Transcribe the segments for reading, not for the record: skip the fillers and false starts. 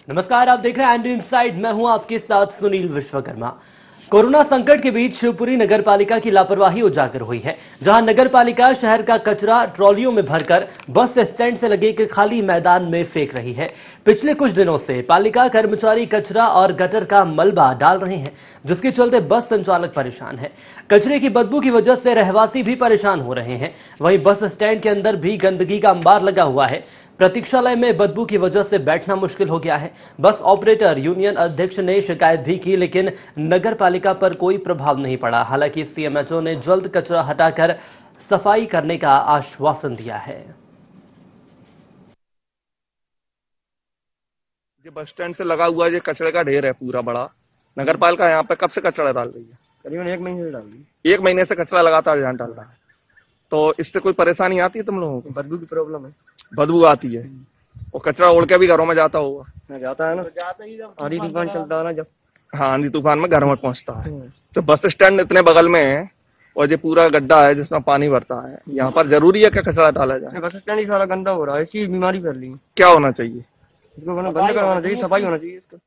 नमस्कार, आप देख रहे हैं एंड इनसाइड। मैं हूं आपके साथ सुनील विश्वकर्मा। कोरोना संकट के बीच शिवपुरी नगर पालिका की लापरवाही उजागर हुई है, जहां नगर पालिका शहर का कचरा ट्रॉलियों में भरकर बस स्टैंड से लगे एक खाली मैदान में फेंक रही है। पिछले कुछ दिनों से पालिका कर्मचारी कचरा और गटर का मलबा डाल रहे हैं, जिसके चलते बस संचालक परेशान है। कचरे की बदबू की वजह से रहवासी भी परेशान हो रहे हैं। वहीं बस स्टैंड के अंदर भी गंदगी का अंबार लगा हुआ है। प्रतीक्षालय में बदबू की वजह से बैठना मुश्किल हो गया है। बस ऑपरेटर यूनियन अध्यक्ष ने शिकायत भी की, लेकिन नगर पालिका पर कोई प्रभाव नहीं पड़ा। हालांकि सीएमएचओ ने जल्द कचरा हटाकर सफाई करने का आश्वासन दिया है। ये बस स्टैंड से लगा हुआ ये कचरे का ढेर है पूरा बड़ा। नगर पालिका यहाँ पे कब से कचरा डाल रही है? करीबन 1 महीने से डाल रही है। 1 महीने से कचरा लगातार यहाँ डाल रहा है। तो इससे कोई परेशानी आती है तुम लोगों को? बदबू की प्रॉब्लम है। बदबू आती है और कचरा उड़ के भी घरों में जाता होगा। जाता है ना, आधी तूफान चलता है ना जब। हाँ, आंधी तूफान में घर में पहुंचता है। तो बस स्टैंड इतने बगल में है और ये पूरा गड्ढा है जिसमें पानी भरता है। यहाँ पर जरूरी है क्या कचरा डाला जाए? बस स्टैंड ही सारा गंदा हो रहा है, इसी बीमारी फैल रही है। क्या होना चाहिए? इसको बंद करवाना चाहिए, सफाई होना चाहिए इसको।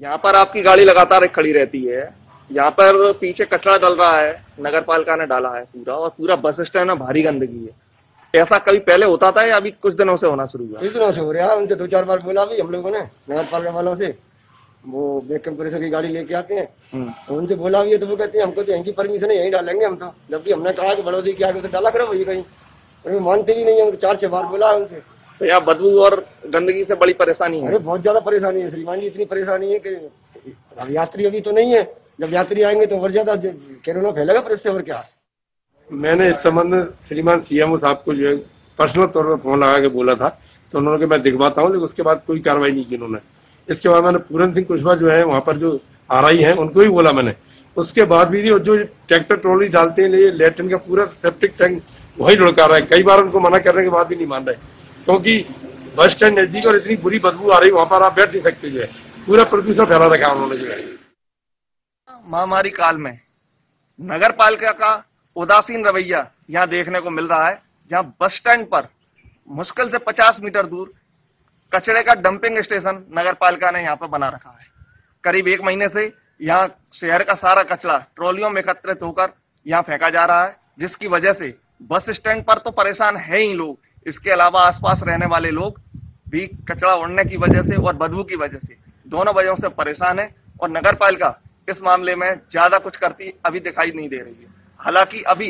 यहाँ पर आपकी गाड़ी लगातार खड़ी रहती है। यहाँ पर पीछे कचरा डल रहा है, नगर पालिका ने डाला है पूरा, और पूरा बस स्टैंड में भारी गंदगी है। ऐसा कभी पहले होता था या अभी कुछ दिनों से होना शुरू हुआ? कुछ दिनों से हो रहा है। उनसे 2-4 बार बोला भी हम लोगों ने, नगर पालिका वालों से। वो बैक कंप्रेसर की गाड़ी लेके आते हैं, तो उनसे बोला भी है तो वो कहते हैं हमको तो यहीं की परमिशन है, यहीं डालेंगे हम तो। जबकि हमने कहा कि बड़ौदी के आगे तो डाला करो वही कहीं, और मानते भी नहीं है। 4-6 बार बोला उनसे। तो यहाँ बदबू और गंदगी से बड़ी परेशानी है। अरे बहुत ज्यादा परेशानी है श्रीमान जी, इतनी परेशानी है कि यात्री अभी तो नहीं है, जब यात्री आएंगे तो और ज्यादा कोरोना फैलेगा। पर इससे और क्या? मैंने इस संबंध में श्रीमान सीएमओ साहब को जो है पर्सनल तौर पर फोन लगा के बोला था, तो उन्होंने मैं दिखवाता हूँ, लेकिन उसके बाद कोई कार्रवाई नहीं की उन्होंने। इसके बाद मैंने पूरन सिंह कुशवाहा जो है वहां पर जो आरआई है उनको ही बोला मैंने। उसके बाद भी जो ट्रैक्टर ट्रॉली डालते हैं लेटरिन का पूरा सेप्टिक टैंक वही लुढ़का रहा है। कई बार उनको मना करने के बाद भी नहीं मान रहे, क्योंकि बस स्टैंड नजदीक और इतनी बुरी बदबू आ रही, वहां पर आप बैठ नहीं सकते। जो है पूरा प्रदूषण फैला रखा उन्होंने जो है। महामारी काल में नगर पालिका का उदासीन रवैया यहाँ देखने को मिल रहा है, जहाँ बस स्टैंड पर मुश्किल से 50 मीटर दूर कचरे का डंपिंग स्टेशन नगर पालिका ने यहाँ पर बना रखा है। करीब 1 महीने से यहाँ शहर का सारा कचरा ट्रॉलियों में एकत्रित होकर यहाँ फेंका जा रहा है, जिसकी वजह से बस स्टैंड पर तो परेशान है ही लोग, इसके अलावा आसपास रहने वाले लोग भी कचरा उड़ने की वजह से और बदबू की वजह से, दोनों वजहों से परेशान है। और नगर पालिका इस मामले में ज्यादा कुछ करती अभी दिखाई नहीं दे रही है। हालांकि अभी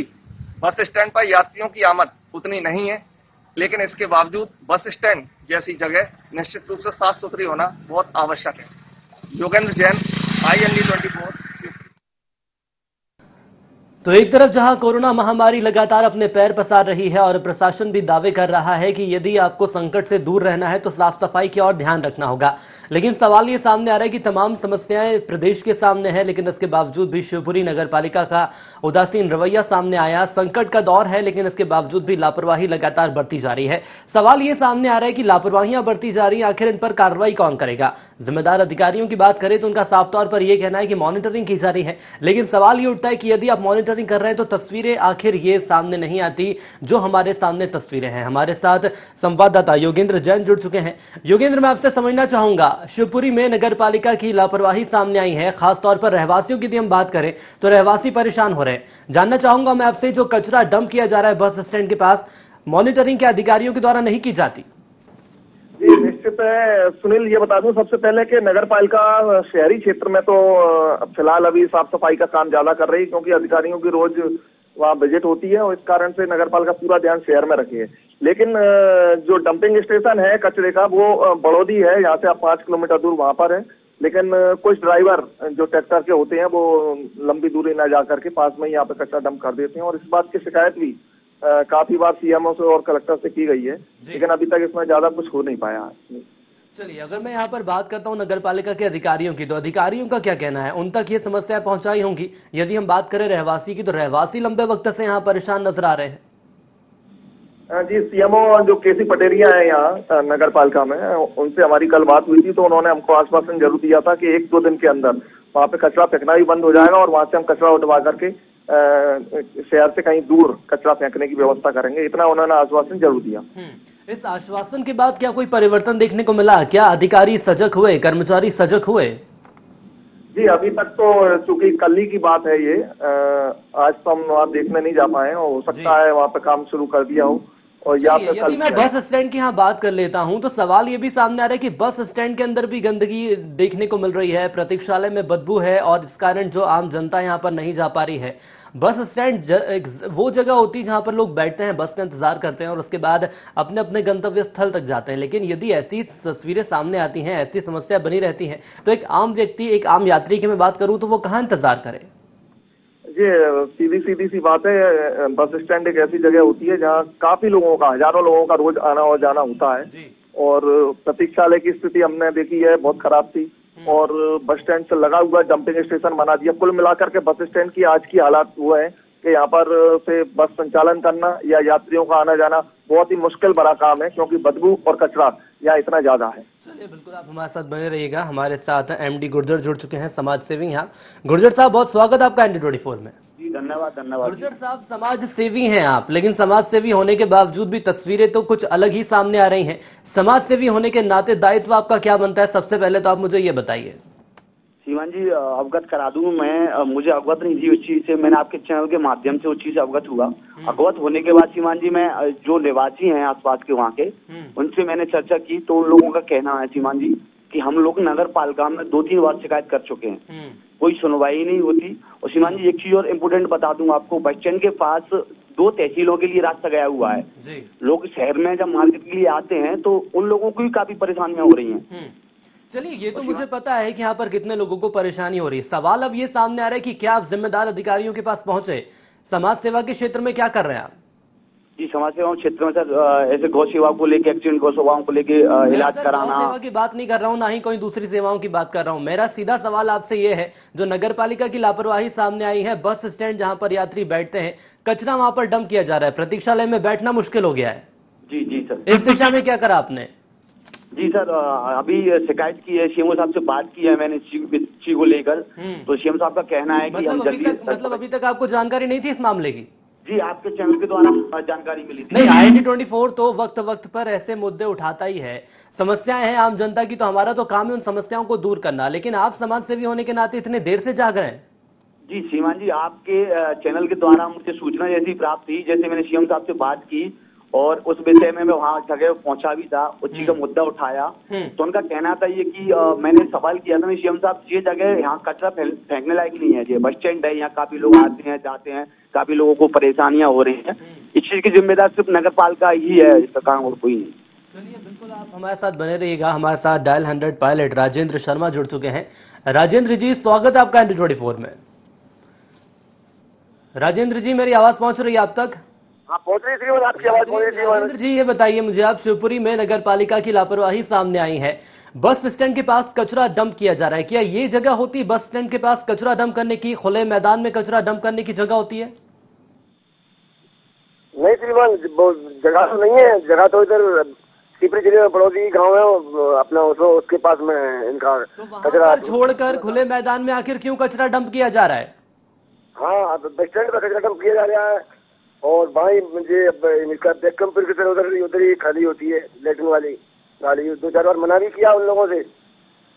बस स्टैंड पर यात्रियों की आमद उतनी नहीं है, लेकिन इसके बावजूद बस स्टैंड जैसी जगह निश्चित रूप से साफ सुथरी होना बहुत आवश्यक है। योगेंद्र जैन, IND 24। तो एक तरफ जहां कोरोना महामारी लगातार अपने पैर पसार रही है और प्रशासन भी दावे कर रहा है कि यदि आपको संकट से दूर रहना है तो साफ सफाई की ओर ध्यान रखना होगा, लेकिन सवाल ये सामने आ रहा है कि तमाम समस्याएं प्रदेश के सामने है, लेकिन इसके बावजूद भी शिवपुरी नगर पालिका का उदासीन रवैया सामने आया। संकट का दौर है, लेकिन इसके बावजूद भी लापरवाही लगातार बढ़ती जा रही है। सवाल ये सामने आ रहा है कि लापरवाहियां बढ़ती जा रही है, आखिर इन पर कार्रवाई कौन करेगा? जिम्मेदार अधिकारियों की बात करें तो उनका साफ तौर पर यह कहना है कि मॉनिटरिंग की जा रही है, लेकिन सवाल ये उठता है कि यदि आप मॉनिटरिंग कर रहे हैं तो तस्वीरें आखिर ये सामने नहीं आती जो हमारे सामने तस्वीरें हैं। हमारे साथ संवाददाता योगेंद्र जैन जुड़ चुके हैं। योगेंद्र, मैं आपसे समझना चाहूंगा, शिवपुरी में नगर पालिका की लापरवाही सामने आई है, खासतौर पर रहवासियों की यदि हम बात करें तो रहवासी परेशान हो रहे हैं। जानना चाहूंगा मैं आपसे, जो कचरा डंप किया जा रहा है बस स्टैंड के पास, मॉनिटरिंग के अधिकारियों के द्वारा नहीं की जाती? निश्चित है सुनील, ये बता दूं सबसे पहले कि नगर पालिका शहरी क्षेत्र में तो फिलहाल अभी साफ सफाई का काम ज्यादा कर रही है, क्योंकि अधिकारियों की रोज वहाँ विजिट होती है और इस कारण से नगर पालिका पूरा ध्यान शहर में रखी है। लेकिन जो डंपिंग स्टेशन है कचरे का वो बड़ौदी है, यहाँ से आप 5 किलोमीटर दूर वहां पर है। लेकिन कुछ ड्राइवर जो ट्रैक्टर के होते हैं वो लंबी दूरी न जा करके पास में यहाँ पे कचरा डंप कर देते हैं, और इस बात की शिकायत भी काफी बार सीएमओ से और कलेक्टर से की गई है, लेकिन अभी तक इसमें ज्यादा कुछ हो नहीं पाया। चलिए, अगर मैं यहाँ पर बात करता हूँ नगर पालिका के अधिकारियों की, तो अधिकारियों का क्या कहना है? उन तक ये समस्याएं पहुंचाई होंगी। यदि हम बात करें रहवासी की, तो रहवासी लंबे वक्त से यहाँ परेशान नजर आ रहे हैं। जी, सीएमओ जो केसी पटेरिया है यहाँ नगर पालिका में, उनसे हमारी कल बात हुई थी, तो उन्होंने हमको आश्वासन जरूर दिया था कि 1-2 दिन के अंदर वहाँ पे कचरा फेंकना भी बंद हो जाएगा और वहां से हम कचरा उठवा करके शहर से कहीं दूर कचरा फेंकने की व्यवस्था करेंगे। इतना उन्होंने आश्वासन जरूर दिया। इस आश्वासन के बाद क्या कोई परिवर्तन देखने को मिला? क्या अधिकारी सजग हुए, कर्मचारी सजग हुए? जी, अभी तक तो चूंकि कल ही की बात है ये, आज तो हम वहाँ देखने नहीं जा पाए और हो सकता है वहाँ पे काम शुरू कर दिया हो। और या चलिए, फिर यदि मैं बस स्टैंड की यहाँ बात कर लेता हूँ तो सवाल ये भी सामने आ रहा है कि बस स्टैंड के अंदर भी गंदगी देखने को मिल रही है, प्रतीक्षालय में बदबू है और इस कारण जो आम जनता यहाँ पर नहीं जा पा रही है। बस स्टैंड वो जगह होती है जहाँ पर लोग बैठते हैं, बस का इंतजार करते हैं और उसके बाद अपने अपने गंतव्य स्थल तक जाते हैं। लेकिन यदि ऐसी तस्वीरें सामने आती हैं, ऐसी समस्या बनी रहती है, तो एक आम व्यक्ति, एक आम यात्री की मैं बात करूँ तो वो कहाँ इंतजार करे? ये सीधी सी बात है, बस स्टैंड एक ऐसी जगह होती है जहाँ काफी लोगों का, हजारों लोगों का रोज आना और जाना होता है। और प्रतीक्षालय की स्थिति हमने देखी है, बहुत खराब थी। और बस स्टैंड से लगा हुआ डंपिंग स्टेशन बना दिया। कुल मिलाकर के बस स्टैंड की आज की हालात वो है कि यहाँ पर से बस संचालन करना या यात्रियों का आना जाना बहुत ही मुश्किल भरा काम है, क्योंकि बदबू और कचरा यहाँ इतना ज्यादा है। चलिए, बिल्कुल आप हमारे साथ बने रहिएगा। हमारे साथ एमडी गुर्जर जुड़ चुके हैं, समाज सेवी हैं आप। गुर्जर साहब, बहुत स्वागत आपका ND24 में। जी, धन्यवाद धन्यवाद। गुर्जर साहब, समाज सेवी हैं आप, लेकिन समाज सेवी होने के बावजूद भी तस्वीरें तो कुछ अलग ही सामने आ रही हैं। समाज सेवी होने के नाते दायित्व आपका क्या बनता है? सबसे पहले तो आप मुझे ये बताइए। श्रीमान जी, अवगत करा दूं मैं, मुझे अवगत नहीं थी उस चीज से, मैंने आपके चैनल के माध्यम से उस चीज से अवगत हुआ। अवगत होने के बाद श्रीमान जी, मैं जो निवासी हैं आसपास के वहाँ के, उनसे मैंने चर्चा की तो उन लोगों का कहना है श्रीमान जी कि हम लोग नगर पालिका में 2-3 बार शिकायत कर चुके हैं, कोई सुनवाई नहीं होती। और श्रीमान जी, एक चीज और इम्पोर्टेंट बता दूं आपको, बस स्टैंड के पास 2 तहसीलों के लिए रास्ता गया हुआ है जी। लोग शहर में जब मार्केट के लिए आते हैं तो उन लोगों को भी काफी परेशानियां हो रही हैं। चलिए, ये तो मुझे पता है कि यहाँ पर कितने लोगों को परेशानी हो रही है। सवाल अब ये सामने आ रहा है कि क्या आप जिम्मेदार अधिकारियों के पास पहुंचे? समाज सेवा के क्षेत्र में क्या कर रहे हैं आप? जी, समाज सेवा क्षेत्र में सर, ऐसे गौ सेवा को लेके, एक्सीडेंट गौ सेवाओं को लेके इलाज कराना। गौ सेवा की बात नहीं कर रहा हूँ, ना ही कोई दूसरी सेवाओं की बात कर रहा हूँ। मेरा सीधा सवाल आपसे ये है, जो नगर पालिका की लापरवाही सामने आई है, बस स्टैंड जहाँ पर यात्री बैठते हैं, कचरा वहां पर डंप किया जा रहा है, प्रतीक्षालय में बैठना मुश्किल हो गया है। जी जी सर, इस दिशा में क्या करा आपने? जी सर, अभी शिकायत की है, सीएमओ साहब से बात की है मैंने चीज को लेकर। तो सीएम साहब का कहना है कि हम जल्दी, मतलब अभी तक आपको जानकारी नहीं थी इस मामले की? जी, आपके चैनल के द्वारा जानकारी मिली थी। नहीं, IND24 तो वक्त पर ऐसे मुद्दे उठाता ही है। समस्याएं हैं आम जनता की, तो हमारा तो काम है उन समस्याओं को दूर करना। लेकिन आप समाज सेवी होने के नाते इतने देर से जाग रहे हैं। जी श्रीमान जी, आपके चैनल के द्वारा मुझे सूचना जैसी प्राप्त हुई, जैसे मैंने सीएम साहब से बात की और उस विषय में मैं वहाँ जगह पहुंचा भी था, उस चीज का मुद्दा उठाया। तो उनका कहना था ये कि मैंने सवाल किया था सीएम साहब, ये जगह यहाँ कचरा फेंकने लायक नहीं है, ये बस स्टैंड है, यहाँ काफी लोग आते हैं जाते हैं, काफी लोगों को परेशानियां हो रही हैं, इस चीज की जिम्मेदार सिर्फ नगर पालिका ही है, इसका काम और कोई नहीं। चलिए, बिल्कुल आप हमारे साथ बने रहिएगा। हमारे साथ डायल 100 पायलट राजेंद्र शर्मा जुड़ चुके हैं। राजेंद्र जी, स्वागत है आपका ND24 में। राजेंद्र जी, मेरी आवाज पहुंच रही है आप तक? पहुंच रही थी आपकी आवाज पहुंच रही थी। राजेंद्र जी, ये बताइए मुझे, आप शिवपुरी में नगर पालिका की लापरवाही सामने आई है, बस स्टैंड के पास कचरा डंप किया जा रहा है। क्या ये जगह होती बस स्टैंड के पास कचरा डंप करने की, खुले मैदान में कचरा डंप करने की जगह होती है? नहीं श्रीमान, जगह तो नहीं है, जगह तो इधर शिवपुरी जिले में बड़ौदी गाँव है अपना, उसके पास में इनका कचरा छोड़कर खुले मैदान में आखिर क्यों कचरा डंप किया जा रहा है? हाँ, बस स्टैंड पर कचरा डंप किया जा रहा है और भाई मुझे इसका बेकमपुर की तरह उधर ही खाली होती है लेटरिन वाली गाड़ी। 2-4 बार मना भी किया उन लोगों से,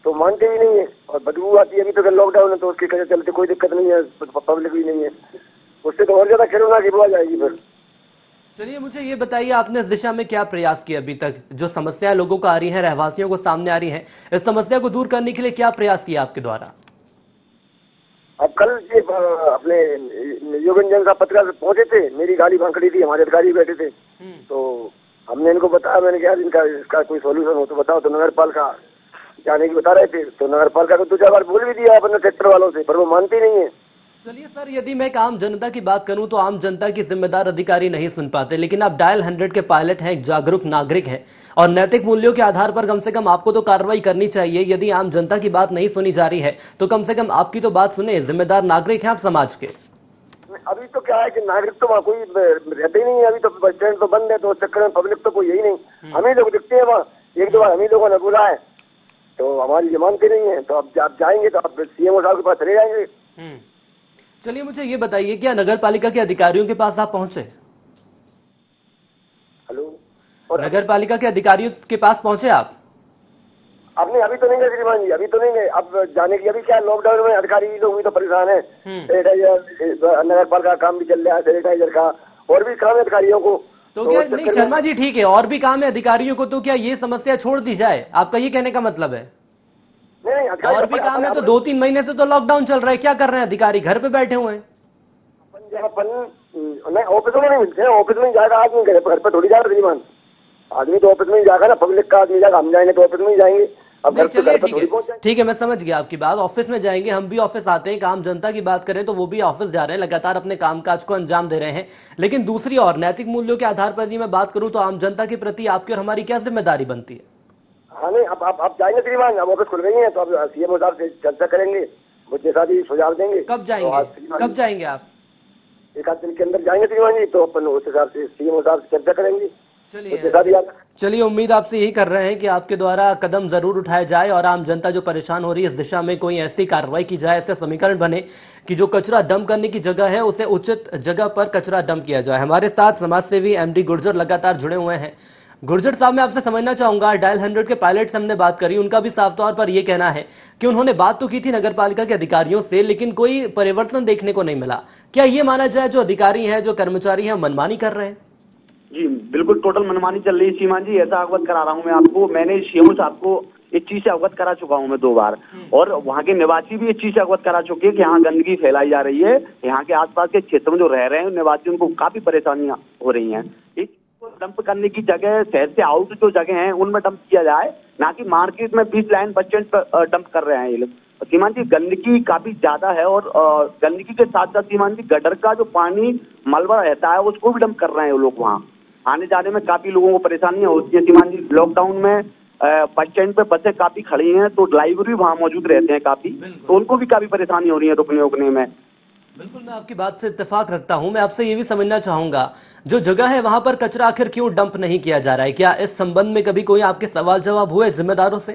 तो मानते भी नहीं है और बदबू आती है। अभी तो लॉकडाउन है तो उसके कचरे चलते कोई दिक्कत नहीं है, पब्लिक भी नहीं है, उससे तो और ज्यादा खिलौना की बुआ जाएगी फिर। चलिए, मुझे ये बताइए, आपने इस दिशा में क्या प्रयास किया अभी तक? जो समस्याएं लोगों को आ रही हैं, रहवासियों को सामने आ रही हैं, इस समस्या को दूर करने के लिए क्या प्रयास किया आपके द्वारा? अब कल ये अपने योगेंद्र साहब पत्रकार पहुंचे थे, मेरी गाड़ी वहाँ खड़ी थी, हमारे अधिकारी बैठे थे, तो हमने इनको बताया, मैंने कहा इसका कोई सोल्यूशन हो तो बताओ। तो नगर पालिका जाने की बता रहे थे, तो नगर पालिका को 2-4 बार बोल भी दिया अपने सेक्टर वालों से, पर वो मानते नहीं है। चलिए सर, यदि मैं एक आम जनता की बात करूं तो आम जनता की जिम्मेदार अधिकारी नहीं सुन पाते, लेकिन आप डायल 100 के पायलट हैं, एक जागरूक नागरिक हैं और नैतिक मूल्यों के आधार पर कम से कम आपको तो कार्रवाई करनी चाहिए। यदि आम जनता की बात नहीं सुनी जा रही है तो कम से कम आपकी तो बात सुने, जिम्मेदार नागरिक हैं आप समाज के। अभी तो क्या है कि नागरिक तो वहाँ कोई रहते ही नहीं है, अभी तो बस स्टैंड तो बंद है, तो चक्कर में पब्लिक तो कोई यही नहीं, हम ही लोग दिखते हैं वहाँ। 1-2 बार हम ही लोगों ने बोला है तो हमारी ये मानते नहीं है, तो अब आप जाएंगे तो आप सीएमओ साहब के पास चले जाएंगे। चलिए, मुझे ये बताइए, क्या नगर पालिका के अधिकारियों के पास आप पहुंचे? हेलो नगर पालिका के अधिकारियों के पास पहुंचे आप? अब नहीं, अभी तो नहीं गए श्रीमान जी, अभी तो नहीं गए। अब जाने की, अभी क्या लॉकडाउन में अधिकारी लोग भी तो परेशान है। सैनिटाइजर, नगर पालिका का काम भी चल रहा है, सैनिटाइजर का और भी काम है अधिकारियों को। तो क्या नहीं शर्मा जी, ठीक है, और भी काम है अधिकारियों को, तो क्या ये समस्या छोड़ दी जाए? आपका ये कहने का मतलब है? नहीं, और भी काम है तो 2-3 महीने से तो लॉकडाउन चल रहा है, क्या कर रहे हैं अधिकारी? घर पे बैठे हुए हैं। नहीं, ऑफिस में नहीं मिलते हैं, ऑफिस में जाएगा आदमी, घर पे थोड़ी जाएगा श्रीमान। आदमी तो ऑफिस में ही जाएगा ना, पब्लिक का आदमी जाएगा, हम जाएंगे तो ऑफिस में ही जाएंगे। अब घर पे थोड़ी पहुंच जाएंगे। ठीक है, मैं समझ गया आपकी बात, ऑफिस में जाएंगे, हम भी ऑफिस आते हैं। आम जनता की बात करें तो वो भी ऑफिस जा रहे हैं, लगातार अपने कामकाज को अंजाम दे रहे हैं। लेकिन दूसरी और नैतिक मूल्यों के आधार पर यदि मैं बात करूं तो आम जनता के प्रति आपकी और हमारी क्या जिम्मेदारी बनती है? हाँ नहीं, अब जाएंगे श्रीमान, अब ऑफिस खुल गई है तो अब सीएम साहब से चर्चा करेंगे, मुझे साथ सुझाव देंगे। कब जाएंगे? कब जाएंगे आप? एक आध दिन के अंदर जाएंगे श्रीमान जी, तो अपन उस हिसाब से सीएम साहब से चर्चा करेंगे। चलिए, उम्मीद आपसे यही कर रहे हैं कि आपके द्वारा कदम जरूर उठाया जाए और आम जनता जो परेशान हो रही है इस दिशा में कोई ऐसी कार्रवाई की जाए, ऐसे समीकरण बने कि जो कचरा डंप करने की जगह है उसे उचित जगह पर कचरा डंप किया जाए। हमारे साथ समाजसेवी एमडी गुर्जर लगातार जुड़े हुए हैं। गुर्जर साहब, मैं आपसे समझना चाहूंगा, डायल 100 के पायलट से हमने बात करी, उनका भी साफ तौर पर यह कहना है कि उन्होंने बात तो की थी नगर पालिका के अधिकारियों से, लेकिन कोई परिवर्तन देखने को नहीं मिला। क्या ये माना जाए जो अधिकारी हैं, जो कर्मचारी हैं, मनमानी कर रहे हैं? जी बिल्कुल, टोटल मनमानी चल रही है श्रीमान जी। ऐसा अवगत करा रहा हूँ मैं आपको, मैंने सीएम साहब को इस चीज से अवगत करा चुका हूँ मैं 2 बार, और वहाँ के निवासी भी इस चीज से अवगत करा चुके हैं कि यहाँ गंदगी फैलाई जा रही है। यहाँ के आसपास के क्षेत्र में जो रह रहे हैं निवासियों को काफी परेशानियां हो रही हैं। इस डंप करने की जगह शहर से आउट जो जगह हैं उनमें डंप किया जाए, ना कि मार्केट में 20 लाइन बस स्टैंड पर डंप कर रहे हैं ये लोग। सीमान जी, गंदगी काफी ज्यादा है, और गंदगी के साथ साथ सीमान जी गटर का जो पानी मलबा रहता है उसको भी डंप कर रहे हैं वो लोग। वहाँ आने जाने में काफी लोगों को परेशानियां होती है सीमान जी। लॉकडाउन में बस स्टैंड पे बसें काफी खड़ी हैं, तो ड्राइवर भी वहाँ मौजूद रहते हैं काफी, तो उनको भी काफी परेशानी हो रही है रुकने उकने में। बिल्कुल, मैं आपकी बात से इत्तेफाक रखता हूं। मैं आपसे ये भी समझना चाहूंगा, जो जगह है वहां पर कचरा आखिर क्यों डंप नहीं किया जा रहा है? क्या इस संबंध में कभी कोई आपके सवाल जवाब हुए जिम्मेदारों से?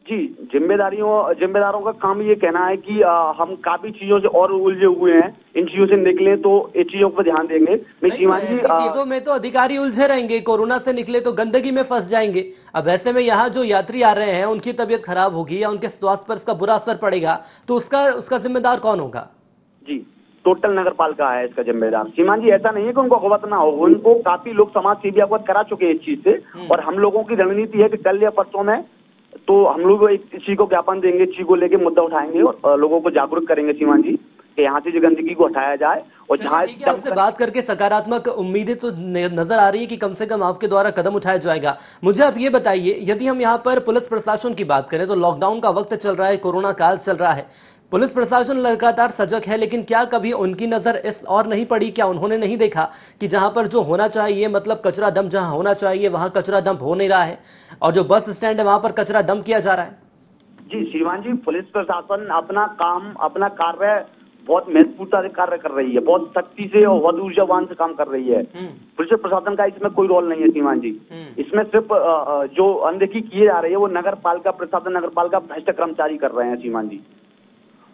जी, जिम्मेदारों का काम ये कहना है कि हम काफी चीजों से और उलझे हुए हैं, इन चीजों से निकले तो इन चीजों पर ध्यान देंगे। चीजों में तो अधिकारी उलझे रहेंगे, कोरोना से निकले तो गंदगी में फंस जाएंगे। अब ऐसे में यहाँ जो यात्री आ रहे हैं उनकी तबीयत खराब होगी या उनके स्वास्थ्य पर इसका बुरा असर पड़ेगा, तो उसका जिम्मेदार कौन होगा? जी, टोटल नगर पालिका है इसका जिम्मेदार श्रीमान जी। ऐसा नहीं है कि उनको अवगत ना हो, उनको काफी लोग समाज सेवी अवगत करा चुके हैं इस चीज से, और हम लोगों की रणनीति है कि कल या परसों में तो हम लोग एक चीज को ज्ञापन देंगे, चीज को लेके मुद्दा उठाएंगे और लोगों को जागरूक करेंगे श्रीमान जी कि यहाँ से जो गंदगी को हटाया जाए। और जहाँ आपसे बात करके सकारात्मक उम्मीदें तो नजर आ रही है कि कम से कम आपके द्वारा कदम उठाया जाएगा। मुझे आप ये बताइए, यदि हम यहाँ पर पुलिस प्रशासन की बात करें तो लॉकडाउन का वक्त चल रहा है, कोरोना काल चल रहा है, पुलिस प्रशासन लगातार सजग है, लेकिन क्या कभी उनकी नजर इस और नहीं पड़ी? क्या उन्होंने नहीं देखा कि जहां पर जो होना चाहिए, मतलब कचरा डंप जहां होना चाहिए वहां कचरा डंप हो नहीं रहा है, और जो बस स्टैंड है वहां पर कचरा डंप किया जा रहा है? जी श्रीमान जी, पुलिस प्रशासन अपना काम, अपना कार्य बहुत महत्वपूर्ण कार्य कर रही है, बहुत सख्ती से और बहुत ऊर्जावान से काम कर रही है। पुलिस प्रशासन का इसमें कोई रोल नहीं है श्रीमान जी। इसमें सिर्फ जो अनदेखी किए जा रही है वो नगर पालिका प्रशासन, नगर पालिका भ्रष्ट कर्मचारी कर रहे हैं श्रीमान जी।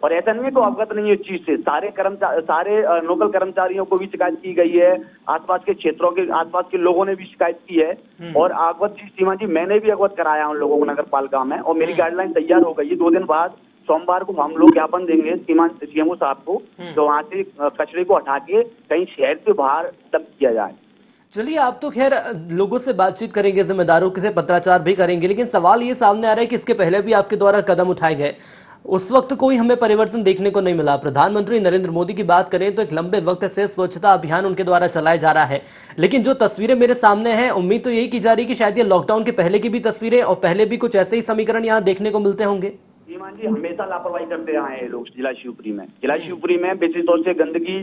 और ऐसा नहीं है कि अवगत नहीं है इस चीज से, सारे लोकल कर्मचारियों को भी शिकायत की गई है, आसपास के क्षेत्रों के आसपास के लोगों ने भी शिकायत की है, और अवगत सीमा जी मैंने भी अवगत कराया उन लोगों को नगर पालिका में, और मेरी गाइडलाइन तैयार हो गई है। 2 दिन बाद सोमवार को हम लोग ज्ञापन देंगे सीएमओ साहब को, तो वहां से कचरे को हटा के कहीं शहर से बाहर डंप किया जाए। चलिए, आप तो खैर लोगों से बातचीत करेंगे, जिम्मेदारों से पत्राचार भी करेंगे, लेकिन सवाल ये सामने आ रहा है कि इसके पहले भी आपके द्वारा कदम उठाए गए, उस वक्त कोई हमें परिवर्तन देखने को नहीं मिला। प्रधानमंत्री नरेंद्र मोदी की बात करें तो एक लंबे वक्त से स्वच्छता अभियान उनके द्वारा चलाया जा रहा है, लेकिन जो तस्वीरें मेरे सामने हैं, उम्मीद तो यही की जा रही है कि शायद ये लॉकडाउन के पहले की भी तस्वीरें और पहले भी कुछ ऐसे ही समीकरण यहाँ देखने को मिलते होंगे। श्रीमान जी, हमेशा लापरवाही करते आए हैं लोग। जिला शिवपुरी में विशेष तौर से गंदगी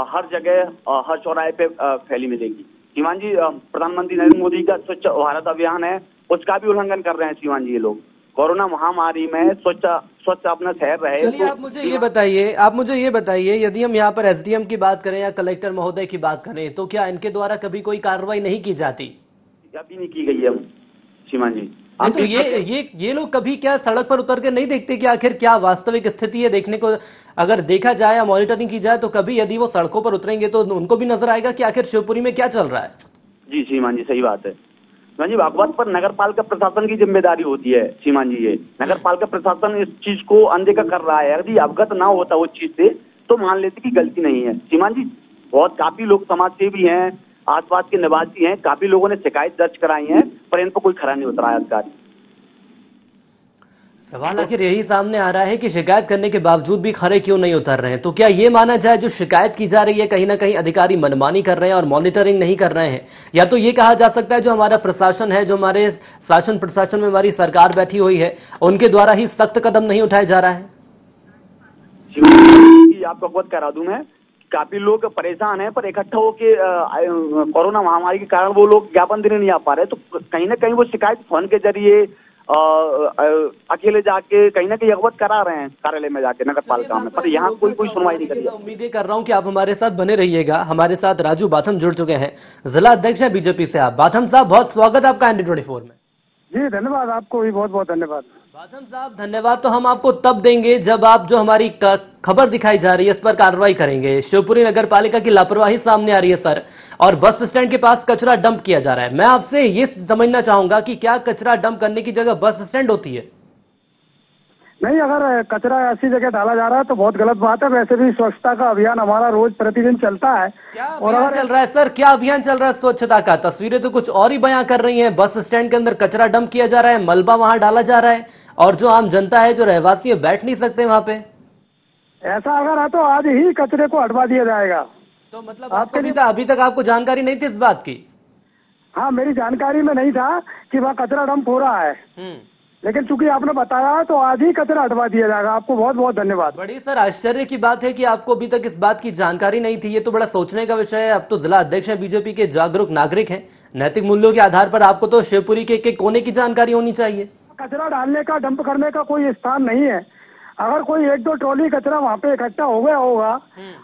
हर जगह, हर चौराहे पे फैली मिलेगी। श्रीमान जी, प्रधानमंत्री नरेंद्र मोदी का स्वच्छ भारत अभियान है, उसका भी उल्लंघन कर रहे हैं श्रीमान जी ये लोग। कोरोना महामारी में स्वच्छ अपना शहर रहे। चलिए, आप मुझे ये बताइए, यदि हम यहाँ पर एसडीएम की बात करें या कलेक्टर महोदय की बात करें, तो क्या इनके द्वारा कभी कोई कार्रवाई नहीं की जाती? अभी नहीं की गई है श्रीमान जी। तो ये लोग कभी क्या सड़क पर उतर के नहीं देखते कि आखिर क्या वास्तविक स्थिति है? देखने को अगर देखा जाए या मॉनिटरिंग की जाए तो कभी यदि वो सड़कों पर उतरेंगे तो उनको भी नजर आएगा कि आखिर शिवपुरी में क्या चल रहा है। जी श्रीमान जी, सही बात है। जी भागवत पर नगर पालिका प्रशासन की जिम्मेदारी होती है श्रीमान जी। ये नगर पालिका प्रशासन इस चीज को अनदेखा कर रहा है। यदि अवगत ना होता उस चीज से तो मान लेते कि गलती नहीं है श्रीमान जी। बहुत काफी लोग समाज सेवी हैं, आसपास के निवासी हैं, काफी लोगों ने शिकायत दर्ज कराई है, पर इन पर कोई खरा नहीं उतरा है अधिकारी। सवाल आखिर यही सामने आ रहा है कि शिकायत करने के बावजूद भी खरे क्यों नहीं उतर रहे हैं। तो क्या ये माना जाए जो शिकायत की जा रही है कहीं ना कहीं अधिकारी मनमानी कर रहे हैं और मॉनिटरिंग नहीं कर रहे हैं, या तो ये कहा जा सकता है जो हमारा प्रशासन है, जो हमारे शासन प्रशासन में हमारी सरकार बैठी हुई है, उनके द्वारा ही सख्त कदम नहीं उठाया जा रहा है। आपको अवगत करा दूं मैं, काफी लोग परेशान हैं, पर इकट्ठा होके कोरोना महामारी के कारण वो लोग ज्ञापन देने नहीं आ पा रहे, तो कहीं ना कहीं वो शिकायत फोन के जरिए अकेले जाके कहीं ना कहीं अवगत करा रहे हैं कार्यालय में जाके नगर पालिका में, पर यहाँ कोई सुनवाई नहीं करी। उम्मीदें कर रहा हूँ कि आप हमारे साथ बने रहिएगा। हमारे साथ राजू बाथम जुड़ चुके हैं, जिला अध्यक्ष है बीजेपी से। आप बाथम साहब, बहुत स्वागत है आपका ND24 में। जी धन्यवाद, आपको भी बहुत बहुत धन्यवाद। बाथम साहब धन्यवाद तो हम आपको तब देंगे जब आप जो हमारी खबर दिखाई जा रही है इस पर कार्रवाई करेंगे। शिवपुरी नगर पालिका की लापरवाही सामने आ रही है सर, और बस स्टैंड के पास कचरा डंप किया जा रहा है। मैं आपसे ये समझना चाहूंगा कि क्या कचरा डंप करने की जगह बस स्टैंड होती है? नहीं, अगर कचरा ऐसी जगह डाला जा रहा है तो बहुत गलत बात है। वैसे भी स्वच्छता का अभियान हमारा रोज प्रतिदिन चलता है। क्या अभियान चल रहा है सर? क्या अभियान चल रहा है स्वच्छता का? तस्वीरें तो कुछ और ही बयां कर रही हैं। बस स्टैंड के अंदर कचरा डंप किया जा रहा है, मलबा वहां डाला जा रहा है, और जो आम जनता है, जो रहवासी है, बैठ नहीं सकते वहां पे। ऐसा अगर है तो आज ही कचरे को हटवा दिया जाएगा। तो मतलब आपको अभी तक आपको जानकारी नहीं थी इस बात की? हाँ, मेरी जानकारी में नहीं था कि वहाँ कचरा डंप हो रहा है, लेकिन चूंकि आपने बताया तो आज ही कचरा हटवा दिया जाएगा। आपको बहुत बहुत धन्यवाद। बड़ी सर आश्चर्य की बात है कि आपको अभी तक इस बात की जानकारी नहीं थी। ये तो बड़ा सोचने का विषय है। अब तो जिला अध्यक्ष हैं, बीजेपी के जागरूक नागरिक हैं, नैतिक मूल्यों के आधार पर आपको तो शिवपुरी के कोने की जानकारी होनी चाहिए। कचरा डालने का, डंप करने का कोई स्थान नहीं है। अगर कोई 1-2 ट्रॉली कचरा वहाँ पे इकट्ठा हो गया होगा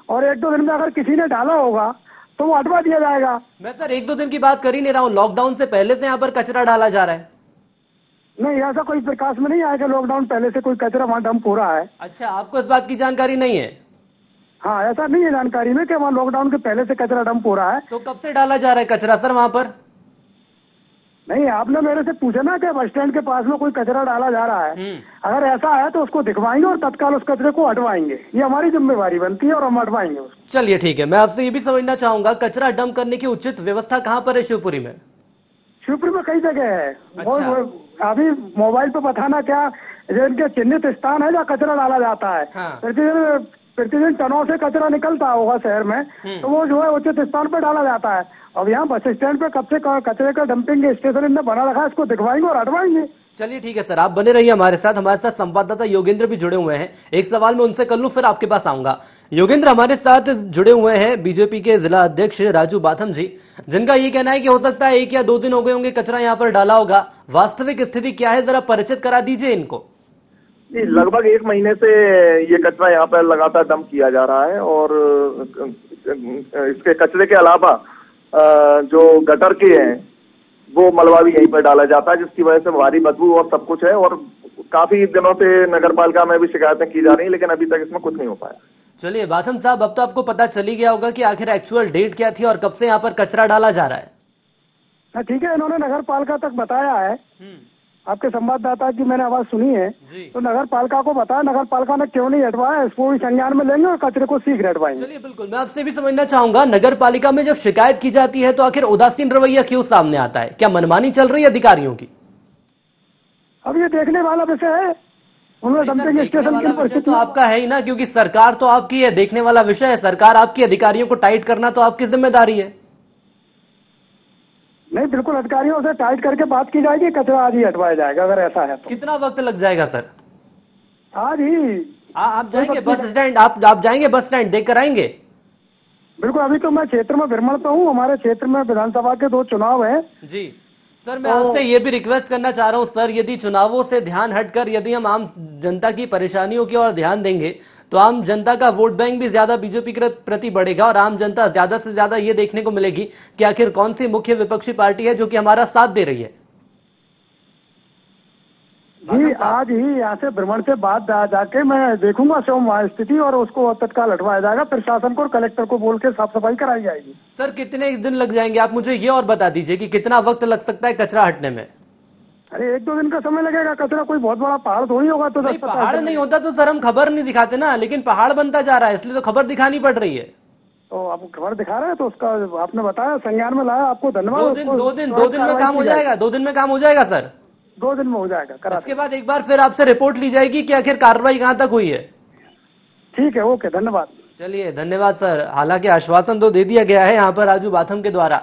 और 1-2 दिन में अगर किसी ने डाला होगा तो वो हटवा दिया जाएगा। मैं सर 1-2 दिन की बात कर ही नहीं रहा हूँ, लॉकडाउन से पहले से यहाँ पर कचरा डाला जा रहा है। नहीं, ऐसा कोई प्रकाश में नहीं आया कि लॉकडाउन पहले से कोई कचरा वहाँ डंप हो रहा है। अच्छा, आपको इस बात की जानकारी नहीं है? हाँ, ऐसा नहीं है जानकारी में कि वहाँ लॉकडाउन के पहले से कचरा डंप हो रहा है। तो कब से डाला जा रहा है कचरा सर वहाँ पर? नहीं, आपने मेरे से पूछा ना कि बस स्टैंड के पास में कोई कचरा डाला जा रहा है। अगर ऐसा है तो उसको दिखवाएंगे और तत्काल उस कचरे को हटवाएंगे। ये हमारी जिम्मेवारी बनती है और हम हटवाएंगे उसको। चलिए ठीक है, मैं आपसे ये भी समझना चाहूंगा कचरा डंप करने की उचित व्यवस्था कहाँ पर है शिवपुरी में? शिवपुरी में कई जगह है। अच्छा। अभी मोबाइल पे बताना क्या, जो इनके चिन्हित स्थान है जहाँ कचरा डाला जाता है। हाँ। प्रतिदिन टनों से कचरा निकलता होगा शहर में, तो वो जो है उचित स्थान पर डाला जाता है। अब यहाँ बस स्टैंड पे कब से कचरे का डंपिंग स्टेशन इनने बना रखा है, इसको दिखवाएंगे और हटवाएंगे। चलिए ठीक है सर, आप बने रहिए हमारे साथ। हमारे साथ संवाददाता योगेंद्र भी जुड़े हुए हैं, एक सवाल मैं उनसे कर लूं फिर आपके पास आऊंगा। योगेंद्र हमारे साथ जुड़े हुए हैं बीजेपी के जिला अध्यक्ष राजू बाथम जी, जिनका ये कहना है कि हो सकता है 1 या 2 दिन हो गए होंगे कचरा यहाँ पर डाला होगा। वास्तविक स्थिति क्या है, जरा परिचित करा दीजिए इनको। लगभग 1 महीने से ये कचरा यहाँ पर लगातार डंप किया जा रहा है, और इसके कचरे के अलावा जो गटर के हैं वो मलबा भी यहीं पर डाला जाता है, जिसकी वजह से भारी बदबू और सब कुछ है। और काफी दिनों से नगर पालिका में भी शिकायतें की जा रही हैं, लेकिन अभी तक इसमें कुछ नहीं हो पाया। चलिए बाथम साहब, अब तो आपको पता चल ही गया होगा कि आखिर एक्चुअल डेट क्या थी और कब से यहाँ पर कचरा डाला जा रहा है। ठीक है, इन्होंने नगर पालिका तक बताया है। आपके संवाददाता की मैंने आवाज सुनी है, तो नगर पालिका को बताया, नगर पालिका ने क्यों नहीं हटवाया, इसको भी संज्ञान में लेंगे और कचरे को शीघ्र हटवाएंगे। चलिए बिल्कुल, मैं आपसे भी समझना चाहूंगा, नगर पालिका में जब शिकायत की जाती है तो आखिर उदासीन रवैया क्यों सामने आता है? क्या मनमानी चल रही है अधिकारियों की? अब ये देखने वाला विषय है। उन्होंने डंपिंग स्टेशन की परिस्थिति तो आपका है ही ना, क्योंकि सरकार तो आपकी है, देखने वाला विषय है। सरकार आपकी, अधिकारियों को टाइट करना तो आपकी जिम्मेदारी है। नहीं, बिल्कुल अधिकारियों से टाइट करके बात की जाएगी, कचरा आज ही हटवाया जाएगा। अगर ऐसा है तो कितना वक्त लग जाएगा सर? आज ही। आप जाएंगे बस स्टैंड? आप जाएंगे बस स्टैंड, देख कर आएंगे? बिल्कुल, अभी तो मैं क्षेत्र में भ्रमण पे हूँ। हमारे क्षेत्र में विधानसभा के 2 चुनाव हैं। जी सर, मैं आपसे ये भी रिक्वेस्ट करना चाह रहा हूँ सर, यदि चुनावों से ध्यान हटकर यदि हम आम जनता की परेशानियों की ओर ध्यान देंगे तो आम जनता का वोट बैंक भी ज्यादा बीजेपी के प्रति बढ़ेगा, और आम जनता ज्यादा से ज्यादा ये देखने को मिलेगी कि आखिर कौन सी मुख्य विपक्षी पार्टी है जो कि हमारा साथ दे रही है। जी आज ही यहाँ से भ्रमण से बाद जाके मैं देखूंगा स्वयं वहाँ स्थिति और उसको तत्काल हटवाया जाएगा। प्रशासन को और कलेक्टर को बोल के साफ सफाई कराई जाएगी। सर कितने दिन लग जाएंगे, आप मुझे ये और बता दीजिए कि कितना वक्त लग सकता है कचरा हटने में? अरे 1-2 दिन का समय लगेगा। कचरा कोई बहुत बड़ा पहाड़ थोड़ी होगा तो नहीं, पहाड़ नहीं होता तो सर हम खबर नहीं दिखाते ना, लेकिन पहाड़ बनता जा रहा है इसलिए तो खबर दिखानी पड़ रही है। तो आप खबर दिखा रहे हैं तो उसका आपने बताया, संज्ञान में लाया, आपको धन्यवाद। 2 दिन में काम हो जाएगा? 2 दिन में काम हो जाएगा सर? 2 दिन में हो जाएगा। करा इसके बाद एक बार फिर आपसे रिपोर्ट ली जाएगी कि आखिर कार्रवाई कहाँ तक हुई है। ठीक है, ओके, धन्यवाद। चलिए धन्यवाद सर। हालांकि आश्वासन तो दे दिया गया है यहाँ पर राजू बाथम के द्वारा,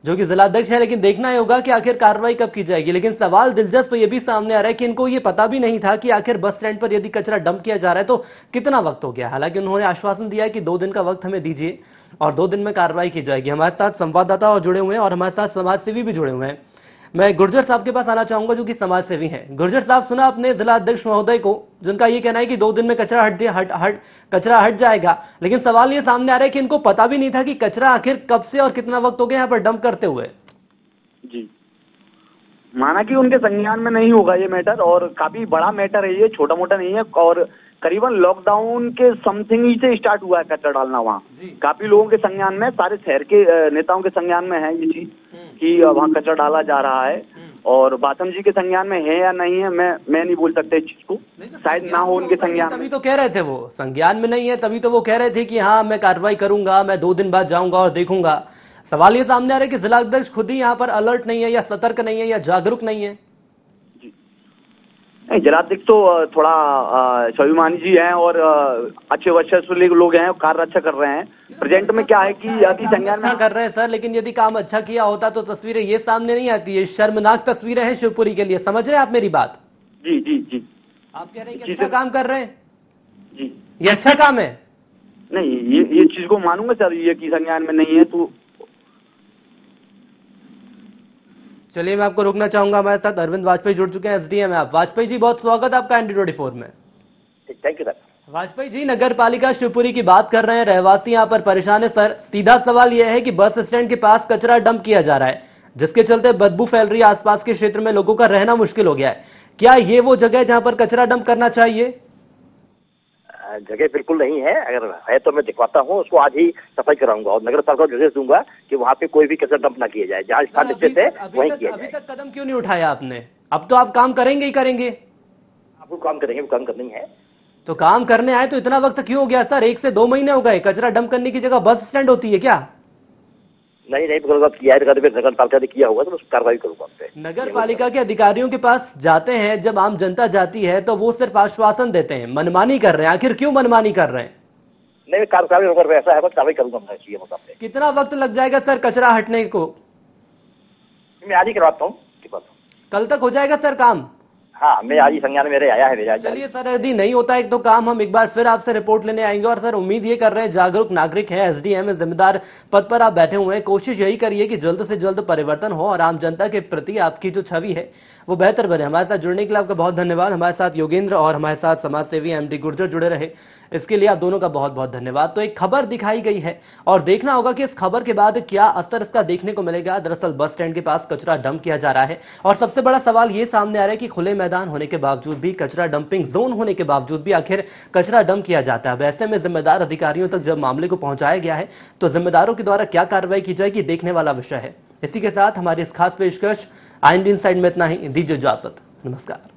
जो कि जिलाध्यक्ष है, लेकिन देखना ही होगा कि आखिर कार्रवाई कब की जाएगी। लेकिन सवाल दिलचस्प ये भी सामने आ रहा है कि इनको ये पता भी नहीं था कि आखिर बस स्टैंड पर यदि कचरा डंप किया जा रहा है तो कितना वक्त हो गया। हालांकि उन्होंने आश्वासन दिया है कि 2 दिन का वक्त हमें दीजिए और 2 दिन में कार्रवाई की जाएगी। हमारे साथ संवाददाता और जुड़े हुए हैं और हमारे साथ समाज सेवी भी जुड़े हुए हैं। मैं गुर्जर साहब के पास आना चाहूंगा जो कि समाज सेवी हैं। गुर्जर साहब, सुना अपने जिला अध्यक्ष महोदय को, जिनका ये कहना है कि 2 दिन में कचरा कचरा हट जाएगा, लेकिन सवाल ये सामने आ रहा है कि इनको पता भी नहीं था कि कचरा आखिर कब से और कितना वक्त हो गया यहाँ पर डंप करते हुए। जी, माना कि उनके संज्ञान में नहीं होगा ये मैटर, और काफी बड़ा मैटर है ये, छोटा मोटा नहीं है। और करीबन लॉकडाउन के समथिंग ही से स्टार्ट हुआ है कचरा डालना वहाँ। काफी लोगों के संज्ञान में, सारे शहर के नेताओं के संज्ञान में है ये चीज कि वहाँ कचरा डाला जा रहा है। और बाथम जी के संज्ञान में है या नहीं है मैं नहीं बोल सकता इस चीज को, शायद ना हो उनके संज्ञान। तभी तो कह रहे थे वो संज्ञान में नहीं है, तभी तो वो कह रहे थे कि हाँ मैं कार्रवाई करूंगा, मैं 2 दिन बाद जाऊंगा और देखूंगा। सवाल ये सामने आ रहा है कि जिला अध्यक्ष खुद ही यहाँ पर अलर्ट नहीं है या सतर्क नहीं है या जागरूक नहीं है। नहीं, जिलाध्यक्ष तो थोड़ा स्वाभिमानी जी हैं और अच्छे वर्चस्व लोग हैं, कार्य अच्छा कर रहे हैं। प्रेजेंट में क्या है कि अति संज्ञान में कर रहे हैं सर, लेकिन यदि काम अच्छा किया होता तो तस्वीरें ये सामने नहीं आती है। शर्मनाक तस्वीरें हैं शिवपुरी के लिए, समझ रहे हैं आप मेरी बात? जी जी जी, आप कह रहे हैं कि अच्छा काम कर रहे हैं जी, ये अच्छा काम है? नहीं, ये चीज को मानूंगा सर, ये की संज्ञान में नहीं है तो। चलिए मैं आपको रोकना चाहूंगा। हमारे साथ अरविंद वाजपेयी जुड़ चुके हैं, एसडीएम है आप। वाजपेयी जी, बहुत स्वागत है आपका ND24 में। Thank you sir. Vajpayee ji, नगर पालिका शिवपुरी की बात कर रहे हैं, रहवासी यहाँ पर परेशान है। सर सीधा सवाल यह है कि बस स्टैंड के पास कचरा डंप किया जा रहा है, जिसके चलते बदबू फैल रही है, आसपास के क्षेत्र में लोगों का रहना मुश्किल हो गया है। क्या ये वो जगह है जहाँ पर कचरा डंप करना चाहिए? जगह बिल्कुल नहीं है, अगर है तो मैं दिखवाता हूँ उसको, आज ही सफाई कराऊंगा और नगर पालिका को निर्देश दूंगा कि वहाँ पे कोई भी कचरा डंप ना किया जाए, जहाँ स्थान निश्चित है वहीं किया जाए। अभी तक कदम क्यों नहीं उठाया आपने? अब तो आप काम करेंगे ही करेंगे। आपको काम करेंगे, वो काम करनी है तो काम करने आए तो इतना वक्त क्यों हो गया सर? 1 से 2 महीने हो गए, कचरा डंप करने की जगह बस स्टैंड होती है क्या? नहीं किया है, नगर पालिका ने किया होगा तो उसकी कार्रवाई करूंगा। नगर पालिका के अधिकारियों के पास जाते हैं, जब आम जनता जाती है तो वो सिर्फ आश्वासन देते हैं, मनमानी कर रहे हैं। आखिर क्यों मनमानी कर रहे हैं? नहीं, कार्रवाई अगर वैसा है तो कार्रवाई करूंगा मैं सीएम साहब पे। कितना वक्त लग जाएगा सर कचरा हटने को? मैं आज ही करवाता हूँ। कल तक हो जाएगा सर काम? हाँ, मैं आज ही संज्ञान मेरे आया है मेरा। चलिए सर, यदि नहीं होता एक तो काम, हम एक बार फिर आपसे रिपोर्ट लेने आएंगे। और सर उम्मीद ये कर रहे हैं, जागरूक नागरिक हैं, एसडीएम जिम्मेदार पद पर आप बैठे हुए हैं, कोशिश यही करिए कि जल्द से जल्द परिवर्तन हो और आम जनता के प्रति आपकी जो छवि है वो बेहतर बने। हमारे साथ जुड़ने के लिए आपका बहुत धन्यवाद। हमारे साथ योगेंद्र और हमारे साथ समाज सेवी MD गुर्जर जुड़े रहे, इसके लिए आप दोनों का बहुत बहुत धन्यवाद। तो एक खबर दिखाई गई है और देखना होगा कि इस खबर के बाद क्या असर इसका देखने को मिलेगा। दरअसल बस स्टैंड के पास कचरा डंप किया जा रहा है और सबसे बड़ा सवाल ये सामने आ रहा है कि खुले मैदान होने के बावजूद भी, कचरा डंपिंग जोन होने के बावजूद भी आखिर कचरा डंप किया जाता है। वैसे में जिम्मेदार अधिकारियों तक जब मामले को पहुंचाया गया है तो जिम्मेदारों के द्वारा क्या कार्रवाई की जाएगी, देखने वाला विषय है। इसी के साथ हमारी इस खास पेशकश IND इनसाइड में इतना ही। दीजिए इजाजत, नमस्कार।